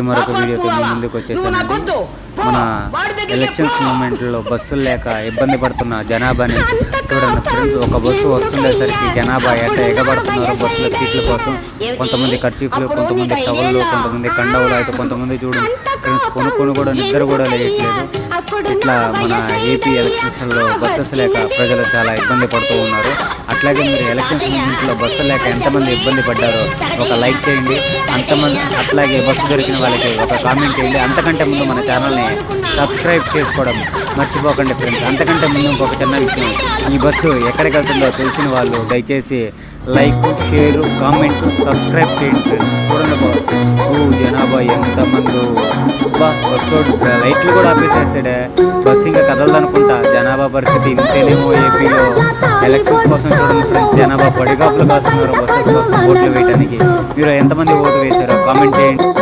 మరొక వీడియోతో మీ ముందుకు వచ్చేసానండి. మన ఎలక్షన్స్ మూమెంట్లో బస్సులు లేక ఇబ్బంది పడుతున్న జనాభాని చూడండి ఫ్రెండ్స్. ఒక బస్సు వస్తుండేసరికి జనాభా ఎగబడుతున్నారు బస్సుల సీట్ల కోసం. కొంతమంది కర్చీఫ్లు, కొంతమంది టవళ్ళు, కొంతమంది కండవులు, అయితే కొంతమంది చూడండి ఫ్రెండ్స్ కొనుక్కొని కూడా నిద్ర కూడా లేయట్లేదు. ఇట్లా మన ఏపీ ఎలక్షన్స్లో బస్సెస్ లేక ప్రజలు చాలా ఇబ్బంది పడుతూ ఉన్నారు. అట్లాగే మీరు ఎలక్షన్స్ మూమెంట్లో బస్సు లేక ఎంతమంది ఇబ్బంది పడ్డారో ఒక లైక్ చేయండి. అట్లాగే బస్సు దొరికిన వాళ్ళకి ఒక కామెంట్ చేయండి. అంతకంటే ముందు మన ఛానల్ని సబ్స్క్రైబ్ చేసుకోవడం మర్చిపోకండి ఫ్రెండ్స్. అంతకంటే ముందు ఇంకొక చిన్న విషయం, ఈ బస్సు ఎక్కడికి వెళ్తుందో తెలిసిన వాళ్ళు దయచేసి లైక్, షేరు, కామెంట్, సబ్స్క్రైబ్ చేయండి ఫ్రెండ్స్. చూడండి జనాభా ఎంతమంది, బస్సు లైట్లు కూడా ఆపేసేసాడే. బస్సు ఇంకా కదలదనుకుంటా. జనాభా పరిస్థితి ఇంతేనేమో ఏపీలో. ఎలక్షన్స్ కోసం చూడండి ఫ్రెండ్స్, జనాభా పడిగాపులు కాస్తున్నారు బస్సెస్ కోసం ఓట్లు వేయడానికి. మీరు ఎంతమంది ఓటు వేశారో కామెంట్ చేయండి.